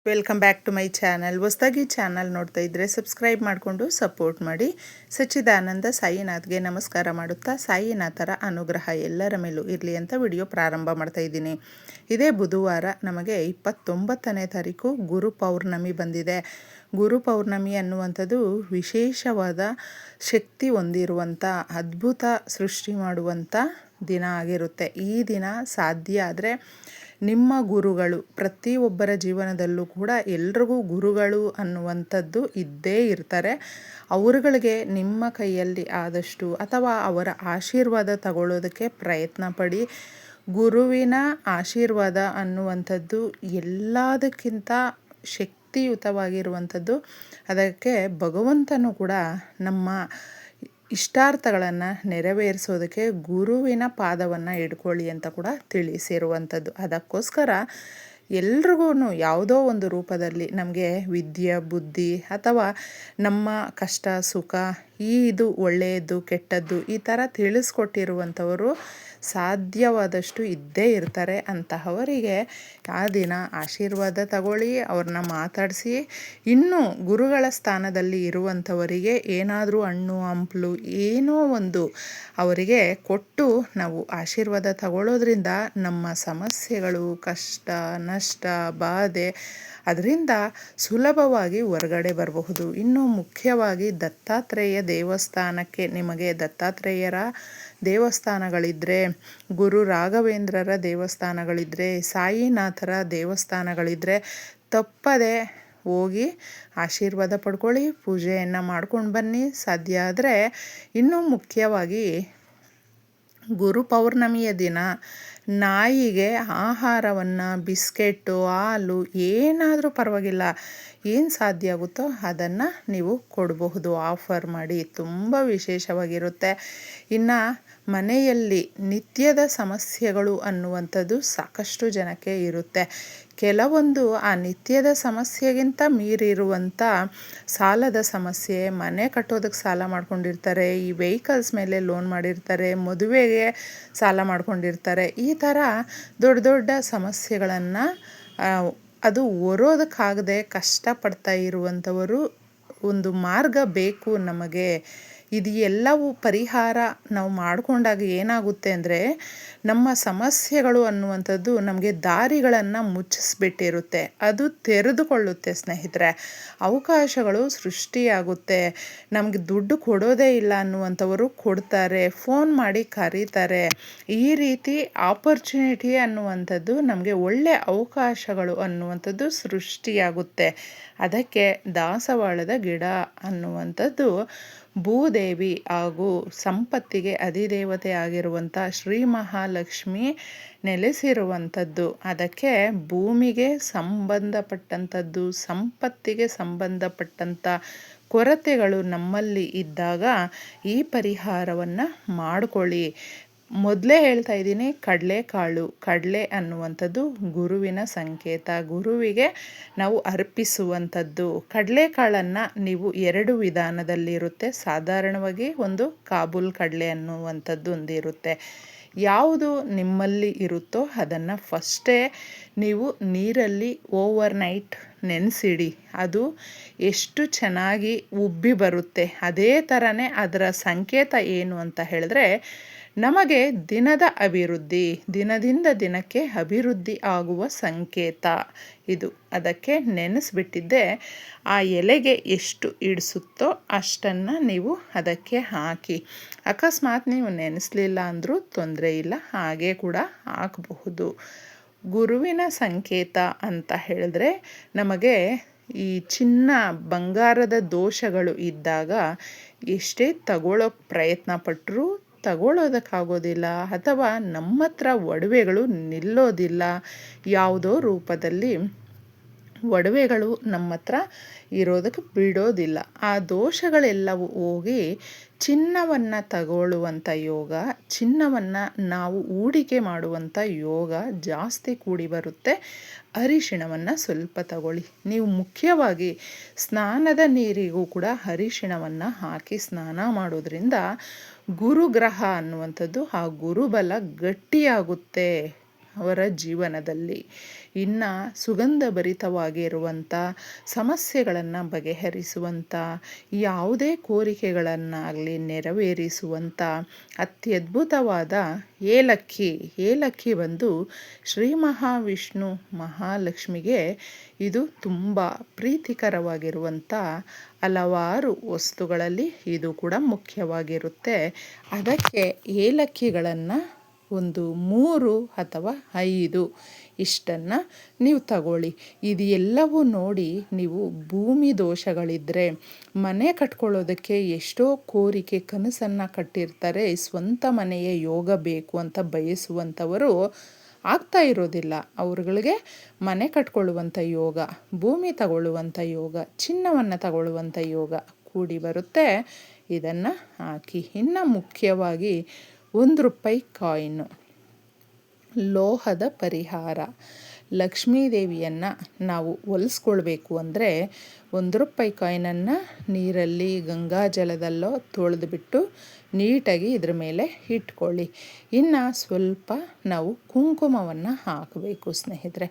Welcome back to my channel. ಹೊಸದಾಗಿ channel ನೋಡ್ತಾ ಇದ್ದರೆ ಸಬ್ಸ್ಕ್ರೈಬ್ ಮಾಡಿಕೊಂಡು ಸಪೋರ್ಟ್ ಮಾಡಿ. ಸಚ್ಚಿದಾನಂದ ಸಾಯಿನಾಥ್ಗೆ ನಮಸ್ಕಾರ ಮಾಡುತ್ತಾ ಸಾಯಿನಾಥರ ಅನುಗ್ರಹ ಎಲ್ಲರ ಮೇಲೂ ಇರಲಿ ಅಂತ ವಿಡಿಯೋ ಪ್ರಾರಂಭ ಮಾಡ್ತಾ ಇದ್ದೀನಿ. ಇದೇ ಬುಧವಾರ ನಮಗೆ 29ನೇ ತಾರೀಕು ಗುರು ಪೌರ್ಣಮಿ ಬಂದಿದೆ. ಗುರು ಪೌರ್ಣಮಿ ಅನ್ನುವಂಥದ್ದು ವಿಶೇಷವಾದ ಶಕ್ತಿ ಹೊಂದಿರುವಂಥ ಅದ್ಭುತ ಸೃಷ್ಟಿ ಮಾಡುವಂಥ ದಿನ ಆಗಿರುತ್ತೆ. ಈ ದಿನ ಸಾಧ್ಯ ಆದರೆ ನಿಮ್ಮ ಗುರುಗಳು ಪ್ರತಿಯೊಬ್ಬರ ಜೀವನದಲ್ಲೂ ಕೂಡ ಎಲ್ರಿಗೂ ಗುರುಗಳು ಅನ್ನುವಂಥದ್ದು ಇದ್ದೇ ಇರ್ತಾರೆ. ಅವರುಗಳಿಗೆ ನಿಮ್ಮ ಕೈಯಲ್ಲಿ ಆದಷ್ಟು ಅಥವಾ ಅವರ ಆಶೀರ್ವಾದ ತಗೊಳ್ಳೋದಕ್ಕೆ ಪ್ರಯತ್ನ ಪಡಿ. ಗುರುವಿನ ಆಶೀರ್ವಾದ ಅನ್ನುವಂಥದ್ದು ಎಲ್ಲದಕ್ಕಿಂತ ಶಕ್ತಿಯುತವಾಗಿರುವಂಥದ್ದು. ಅದಕ್ಕೆ ಭಗವಂತನು ಕೂಡ ನಮ್ಮ ಇಷ್ಟಾರ್ಥಗಳನ್ನು ನೆರವೇರಿಸೋದಕ್ಕೆ ಗುರುವಿನ ಪಾದವನ್ನು ಹಿಡ್ಕೊಳ್ಳಿ ಅಂತ ಕೂಡ ತಿಳಿಸಿರುವಂಥದ್ದು. ಅದಕ್ಕೋಸ್ಕರ ಎಲ್ರಿಗೂ ಯಾವುದೋ ಒಂದು ರೂಪದಲ್ಲಿ ನಮಗೆ ವಿದ್ಯೆ ಬುದ್ಧಿ ಅಥವಾ ನಮ್ಮ ಕಷ್ಟ ಸುಖ ಇದು ಒಳ್ಳೆಯದು ಕೆಟ್ಟದ್ದು ಈ ಥರ ತಿಳಿಸ್ಕೊಟ್ಟಿರುವಂಥವರು ಸಾಧ್ಯವಾದಷ್ಟು ಇದ್ದೇ ಇರ್ತಾರೆ. ಅಂತಹವರಿಗೆ ಆ ದಿನ ಆಶೀರ್ವಾದ ತಗೊಳ್ಳಿ, ಅವ್ರನ್ನ ಮಾತಾಡಿಸಿ. ಇನ್ನು ಗುರುಗಳ ಸ್ಥಾನದಲ್ಲಿ ಇರುವಂಥವರಿಗೆ ಏನಾದರೂ ಹಣ್ಣು ಹಂಪಲು ಏನೋ ಒಂದು ಅವರಿಗೆ ಕೊಟ್ಟು ನಾವು ಆಶೀರ್ವಾದ ತಗೊಳ್ಳೋದ್ರಿಂದ ನಮ್ಮ ಸಮಸ್ಯೆಗಳು ಕಷ್ಟ ನಷ್ಟ ಬಾಧೆ ಅದರಿಂದ ಸುಲಭವಾಗಿ ಹೊರಗಡೆ ಬರಬಹುದು. ಇನ್ನು ಮುಖ್ಯವಾಗಿ ದತ್ತಾತ್ರೇಯ ದೇವಸ್ಥಾನಕ್ಕೆ ನಿಮಗೆ ದತ್ತಾತ್ರೇಯರ ದೇವಸ್ಥಾನಗಳಿದ್ದರೆ, ಗುರು ರಾಘವೇಂದ್ರರ ದೇವಸ್ಥಾನಗಳಿದ್ದರೆ, ಸಾಯಿನಾಥರ ದೇವಸ್ಥಾನಗಳಿದ್ದರೆ ತಪ್ಪದೆ ಹೋಗಿ ಆಶೀರ್ವಾದ ಪಡ್ಕೊಳ್ಳಿ, ಪೂಜೆಯನ್ನು ಮಾಡ್ಕೊಂಡು ಬನ್ನಿ. ಸಾಧ್ಯ ಆದರೆ ಇನ್ನೂ ಮುಖ್ಯವಾಗಿ ಗುರು ಪೌರ್ಣಮಿಯ ದಿನ ನಾಯಿಗೆ ಆಹಾರವನ್ನು ಬಿಸ್ಕೆಟ್ಟು ಹಾಲು ಏನಾದರೂ ಪರವಾಗಿಲ್ಲ, ಏನು ಸಾಧ್ಯ ಆಗುತ್ತೋ ಅದನ್ನು ನೀವು ಕೊಡಬಹುದು. ಆಫರ್ ಮಾಡಿ ತುಂಬ ವಿಶೇಷವಾಗಿರುತ್ತೆ. ಇನ್ನು ಮನೆಯಲ್ಲಿ ನಿತ್ಯದ ಸಮಸ್ಯೆಗಳು ಅನ್ನುವಂಥದ್ದು ಸಾಕಷ್ಟು ಜನಕ್ಕೆ ಇರುತ್ತೆ. ಕೆಲವೊಂದು ಆ ನಿತ್ಯದ ಸಮಸ್ಯೆಗಿಂತ ಮೀರಿರುವಂಥ ಸಾಲದ ಸಮಸ್ಯೆ, ಮನೆ ಕಟ್ಟೋದಕ್ಕೆ ಸಾಲ ಮಾಡ್ಕೊಂಡಿರ್ತಾರೆ, ಈ ವೆಹಿಕಲ್ಸ್ ಮೇಲೆ ಲೋನ್ ಮಾಡಿರ್ತಾರೆ, ಮದುವೆಗೆ ಸಾಲ ಮಾಡ್ಕೊಂಡಿರ್ತಾರೆ. ಈ ಥರ ದೊಡ್ಡ ದೊಡ್ಡ ಸಮಸ್ಯೆಗಳನ್ನು ಅದು ಹೊರೋದಕ್ಕಾಗದೆ ಕಷ್ಟಪಡ್ತಾ ಇರುವಂಥವರು ಒಂದು ಮಾರ್ಗ ಬೇಕು ನಮಗೆ. ಇದು ಎಲ್ಲವೂ ಪರಿಹಾರ ನಾವು ಮಾಡಿಕೊಂಡಾಗ ಏನಾಗುತ್ತೆ ಅಂದರೆ ನಮ್ಮ ಸಮಸ್ಯೆಗಳು ಅನ್ನುವಂಥದ್ದು ನಮಗೆ ದಾರಿಗಳನ್ನು ಮುಚ್ಚಿಸ್ಬಿಟ್ಟಿರುತ್ತೆ. ಅದು ತೆರೆದುಕೊಳ್ಳುತ್ತೆ ಸ್ನೇಹಿತರೆ. ಅವಕಾಶಗಳು ಸೃಷ್ಟಿಯಾಗುತ್ತೆ. ನಮಗೆ ದುಡ್ಡು ಕೊಡೋದೇ ಇಲ್ಲ ಅನ್ನುವಂಥವರು ಕೊಡ್ತಾರೆ, ಫೋನ್ ಮಾಡಿ ಕರೀತಾರೆ. ಈ ರೀತಿ ಆಪರ್ಚುನಿಟಿ ಅನ್ನುವಂಥದ್ದು ನಮಗೆ ಒಳ್ಳೆಯ ಅವಕಾಶಗಳು ಅನ್ನುವಂಥದ್ದು ಸೃಷ್ಟಿಯಾಗುತ್ತೆ. ಅದಕ್ಕೆ ದಾಸವಾಳದ ಗಿಡ ಅನ್ನುವಂಥದ್ದು ಭೂದೇವಿ ಹಾಗೂ ಸಂಪತ್ತಿಗೆ ಅಧಿದೇವತೆ ಆಗಿರುವಂಥ ಶ್ರೀ ಮಹಾಲಕ್ಷ್ಮಿ ನೆಲೆಸಿರುವಂಥದ್ದು. ಅದಕ್ಕೆ ಭೂಮಿಗೆ ಸಂಬಂಧಪಟ್ಟಂಥದ್ದು, ಸಂಪತ್ತಿಗೆ ಸಂಬಂಧಪಟ್ಟಂಥ ಕೊರತೆಗಳು ನಮ್ಮಲ್ಲಿ ಇದ್ದಾಗ ಈ ಪರಿಹಾರವನ್ನು ಮಾಡಿಕೊಳ್ಳಿ. ಮೊದಲೇ ಹೇಳ್ತಾ ಇದ್ದೀನಿ, ಕಡಲೆ ಅನ್ನುವಂಥದ್ದು ಗುರುವಿನ ಸಂಕೇತ. ಗುರುವಿಗೆ ನಾವು ಅರ್ಪಿಸುವಂಥದ್ದು. ಕಡಲೆಕಾಳನ್ನು ನೀವು 2 ವಿಧಾನದಲ್ಲಿರುತ್ತೆ. ಸಾಧಾರಣವಾಗಿ ಒಂದು ಕಾಬೂಲ್ ಕಡಲೆ ಅನ್ನುವಂಥದ್ದು ಒಂದಿರುತ್ತೆ. ಯಾವುದು ನಿಮ್ಮಲ್ಲಿ ಇರುತ್ತೋ ಅದನ್ನು ಫಸ್ಟೇ ನೀವು ನೀರಲ್ಲಿ ಓವರ್ನೈಟ್ ನೆನೆಸಿಡಿ. ಅದು ಎಷ್ಟು ಚೆನ್ನಾಗಿ ಉಬ್ಬಿ ಬರುತ್ತೆ. ಅದೇ ಥರನೇ ಅದರ ಸಂಕೇತ ಏನು ಅಂತ ಹೇಳಿದ್ರೆ ನಮಗೆ ದಿನದ ಅಭಿವೃದ್ಧಿ, ದಿನದಿಂದ ದಿನಕ್ಕೆ ಅಭಿವೃದ್ಧಿ ಆಗುವ ಸಂಕೇತ ಇದು. ಅದಕ್ಕೆ ನೆನೆಸ್ಬಿಟ್ಟಿದ್ದೆ ಆ ಎಲೆಗೆ ಎಷ್ಟು ಇಡಿಸುತ್ತೋ ಅಷ್ಟನ್ನು ನೀವು ಅದಕ್ಕೆ ಹಾಕಿ. ಅಕಸ್ಮಾತ್ ನೀವು ನೆನೆಸಲಿಲ್ಲ ಅಂದರೂ ತೊಂದರೆ ಇಲ್ಲ, ಹಾಗೆ ಕೂಡ ಹಾಕಬಹುದು. ಗುರುವಿನ ಸಂಕೇತ ಅಂತ ಹೇಳಿದ್ರೆ ನಮಗೆ ಈ ಚಿನ್ನ ಬಂಗಾರದ ದೋಷಗಳು ಇದ್ದಾಗ ಎಷ್ಟೇ ತಗೊಳ್ಳೋ ಪ್ರಯತ್ನ ಪಟ್ಟರೂ ತಗೊಳ್ಳೋದಕ್ಕಾಗೋದಿಲ್ಲ, ಅಥವಾ ನಮ್ಮ ಹತ್ರ ಒಡವೆಗಳು ನಿಲ್ಲೋದಿಲ್ಲ. ಯಾವುದೋ ರೂಪದಲ್ಲಿ ಒಡವೆಗಳು ನಮ್ಮ ಹತ್ರ ಇರೋದಕ್ಕೆ ಬಿಡೋದಿಲ್ಲ. ಆ ದೋಷಗಳೆಲ್ಲವೂ ಹೋಗಿ ಚಿನ್ನವನ್ನು ತಗೊಳ್ಳುವಂಥ ಯೋಗ, ಚಿನ್ನವನ್ನು ನಾವು ಹೂಡಿಕೆ ಮಾಡುವಂಥ ಯೋಗ ಜಾಸ್ತಿ ಕೂಡಿ ಬರುತ್ತೆ. ಅರಿಶಿಣವನ್ನು ಸ್ವಲ್ಪ ತಗೊಳ್ಳಿ. ನೀವು ಮುಖ್ಯವಾಗಿ ಸ್ನಾನದ ನೀರಿಗೂ ಕೂಡ ಅರಿಶಿಣವನ್ನು ಹಾಕಿ ಸ್ನಾನ ಮಾಡೋದ್ರಿಂದ ಗುರುಗ್ರಹ ಅನ್ನುವಂಥದ್ದು ಆ ಗುರುಬಲ ಗಟ್ಟಿಯಾಗುತ್ತೆ. ಅವರ ಜೀವನದಲ್ಲಿ. ಇನ್ನು ಸುಗಂಧಭರಿತವಾಗಿರುವಂಥ ಸಮಸ್ಯೆಗಳನ್ನು ಬಗೆಹರಿಸುವಂಥ ಯಾವುದೇ ಕೋರಿಕೆಗಳನ್ನಾಗಲಿ ನೆರವೇರಿಸುವಂಥ ಅತ್ಯದ್ಭುತವಾದ ಏಲಕ್ಕಿ ಬಂದು ಶ್ರೀ ಮಹಾವಿಷ್ಣು ಮಹಾಲಕ್ಷ್ಮಿಗೆ ಇದು ತುಂಬ ಪ್ರೀತಿಕರವಾಗಿರುವಂಥ ಹಲವಾರು ವಸ್ತುಗಳಲ್ಲಿ ಇದು ಕೂಡ ಮುಖ್ಯವಾಗಿರುತ್ತೆ. ಅದಕ್ಕೆ ಏಲಕ್ಕಿಗಳನ್ನು ಒಂದು 3 ಅಥವಾ 5 ಇಷ್ಟನ್ನು ನೀವು ತಗೊಳ್ಳಿ. ಇದು ಎಲ್ಲವೂ ನೋಡಿ ನೀವು ಭೂಮಿ ದೋಷಗಳಿದ್ದರೆ, ಮನೆ ಕಟ್ಕೊಳ್ಳೋದಕ್ಕೆ ಎಷ್ಟೋ ಕೋರಿಕೆ ಕನಸನ್ನು ಕಟ್ಟಿರ್ತಾರೆ, ಸ್ವಂತ ಮನೆಯ ಯೋಗ ಬೇಕು ಅಂತ ಬಯಸುವಂಥವರು ಆಗ್ತಾ ಇರೋದಿಲ್ಲ. ಅವ್ರುಗಳಿಗೆ ಮನೆ ಕಟ್ಕೊಳ್ಳುವಂಥ ಯೋಗ, ಭೂಮಿ ತಗೊಳ್ಳುವಂಥ ಯೋಗ, ಚಿನ್ನವನ್ನು ತಗೊಳ್ಳುವಂಥ ಯೋಗ ಕೂಡಿ ಬರುತ್ತೆ. ಇದನ್ನು ಹಾಕಿ. ಇನ್ನು ಮುಖ್ಯವಾಗಿ ₹1 ಕಾಯಿನು, ಲೋಹದ ಪರಿಹಾರ. ಲಕ್ಷ್ಮೀದೇವಿಯನ್ನು ನಾವು ಒಲಿಸ್ಕೊಳ್ಬೇಕು ಅಂದರೆ ₹1 ಕಾಯಿನನ್ನು ನೀರಲ್ಲಿ ಗಂಗಾಜಲದಲ್ಲೋ ತೊಳೆದುಬಿಟ್ಟು ನೀಟಾಗಿ ಇದ್ರ ಮೇಲೆ ಇಟ್ಕೊಳ್ಳಿ. ಇನ್ನು ಸ್ವಲ್ಪ ನಾವು ಕುಂಕುಮವನ್ನು ಹಾಕಬೇಕು ಸ್ನೇಹಿತರೆ.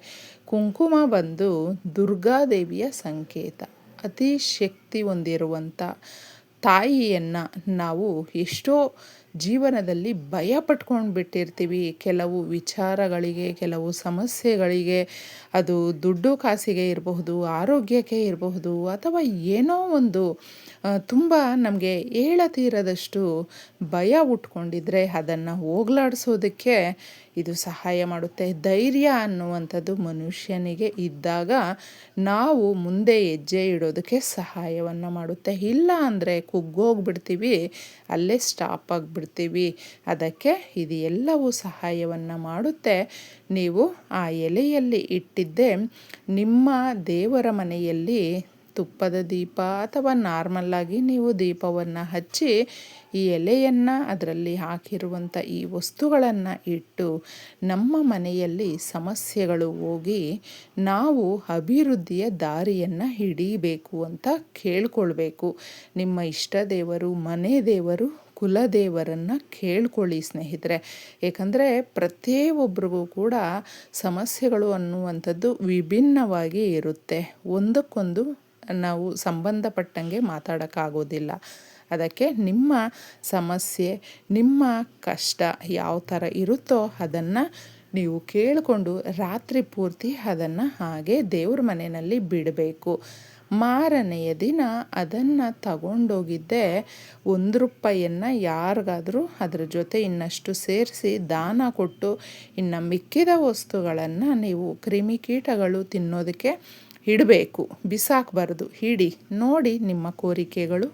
ಕುಂಕುಮ ಬಂದು ದುರ್ಗಾದೇವಿಯ ಸಂಕೇತ. ಅತಿ ಶಕ್ತಿ ಹೊಂದಿರುವಂಥ ತಾಯಿಯನ್ನು ನಾವು ಎಷ್ಟೋ ಜೀವನದಲ್ಲಿ ಭಯ ಪಟ್ಕೊಂಡು ಬಿಟ್ಟಿರ್ತೀವಿ. ಕೆಲವು ವಿಚಾರಗಳಿಗೆ, ಕೆಲವು ಸಮಸ್ಯೆಗಳಿಗೆ, ಅದು ದುಡ್ಡು ಕಾಸಿಗೆ ಇರಬಹುದು, ಆರೋಗ್ಯಕ್ಕೆ ಇರಬಹುದು, ಅಥವಾ ಏನೋ ಒಂದು ತುಂಬ ನಮಗೆ ಏಳತೀರದಷ್ಟು ಭಯ ಉಟ್ಕೊಂಡಿದ್ರೆ ಅದನ್ನು ಹೋಗಲಾಡಿಸೋದಕ್ಕೆ ಇದು ಸಹಾಯ ಮಾಡುತ್ತೆ. ಧೈರ್ಯ ಅನ್ನುವಂಥದ್ದು ಮನುಷ್ಯನಿಗೆ ಇದ್ದಾಗ ನಾವು ಮುಂದೆ ಹೆಜ್ಜೆ ಇಡೋದಕ್ಕೆ ಸಹಾಯವನ್ನು ಮಾಡುತ್ತೆ. ಇಲ್ಲ ಅಂದರೆ ಕುಗ್ಗೋಗ್ಬಿಡ್ತೀವಿ, ಅಲ್ಲೇ ಸ್ಟಾಪ್ ಆಗಿಬಿಡ್ತೀವಿ. ಅದಕ್ಕೆ ಇದು ಎಲ್ಲವೂ ಸಹಾಯವನ್ನು ಮಾಡುತ್ತೆ. ನೀವು ಆ ಎಲೆಯಲ್ಲಿ ಇಟ್ಟಿದ್ದೆ ನಿಮ್ಮ ದೇವರ ಮನೆಯಲ್ಲಿ ತುಪ್ಪದ ದೀಪ ಅಥವಾ ನಾರ್ಮಲ್ಲಾಗಿ ನೀವು ದೀಪವನ್ನು ಹಚ್ಚಿ ಈ ಎಲೆಯನ್ನು ಅದರಲ್ಲಿ ಹಾಕಿರುವಂಥ ಈ ವಸ್ತುಗಳನ್ನು ಇಟ್ಟು ನಮ್ಮ ಮನೆಯಲ್ಲಿ ಸಮಸ್ಯೆಗಳು ಹೋಗಿ ನಾವು ಅಭಿವೃದ್ಧಿಯ ದಾರಿಯನ್ನು ಹಿಡಿಬೇಕು ಅಂತ ಕೇಳ್ಕೊಳ್ಬೇಕು. ನಿಮ್ಮ ಇಷ್ಟ ದೇವರು, ಮನೆ ದೇವರು, ಕುಲದೇವರನ್ನು ಕೇಳ್ಕೊಳ್ಳಿ ಸ್ನೇಹಿತರೆ. ಏಕೆಂದರೆ ಪ್ರತಿಯೊಬ್ಬರಿಗೂ ಕೂಡ ಸಮಸ್ಯೆಗಳು ಅನ್ನುವಂಥದ್ದು ವಿಭಿನ್ನವಾಗಿ ಇರುತ್ತೆ. ಒಂದಕ್ಕೊಂದು ನಾವು ಸಂಬಂಧಪಟ್ಟಂಗೆ ಮಾತಾಡೋಕ್ಕಾಗೋದಿಲ್ಲ. ಅದಕ್ಕೆ ನಿಮ್ಮ ಸಮಸ್ಯೆ, ನಿಮ್ಮ ಕಷ್ಟ ಯಾವ ಥರ ಇರುತ್ತೋ ಅದನ್ನು ನೀವು ಕೇಳಿಕೊಂಡು ರಾತ್ರಿ ಪೂರ್ತಿ ಅದನ್ನು ಹಾಗೆ ದೇವ್ರ ಮನೆಯಲ್ಲಿ ಬಿಡಬೇಕು. ಮಾರನೆಯ ದಿನ ಅದನ್ನು ತಗೊಂಡೋಗಿದ್ದೆ ₹1 ಯಾರಿಗಾದರೂ ಅದ್ರ ಜೊತೆ ಇನ್ನಷ್ಟು ಸೇರಿಸಿ ದಾನ ಕೊಟ್ಟು, ಇನ್ನು ಮಿಕ್ಕಿದ ವಸ್ತುಗಳನ್ನು ನೀವು ಕ್ರಿಮಿಕೀಟಗಳು ತಿನ್ನೋದಕ್ಕೆ ಇಡಬೇಕು, ಬಿಸಾಕಬಾರ್ದು. ಇಡಿ, ನೋಡಿ ನಿಮ್ಮ ಕೋರಿಕೆಗಳು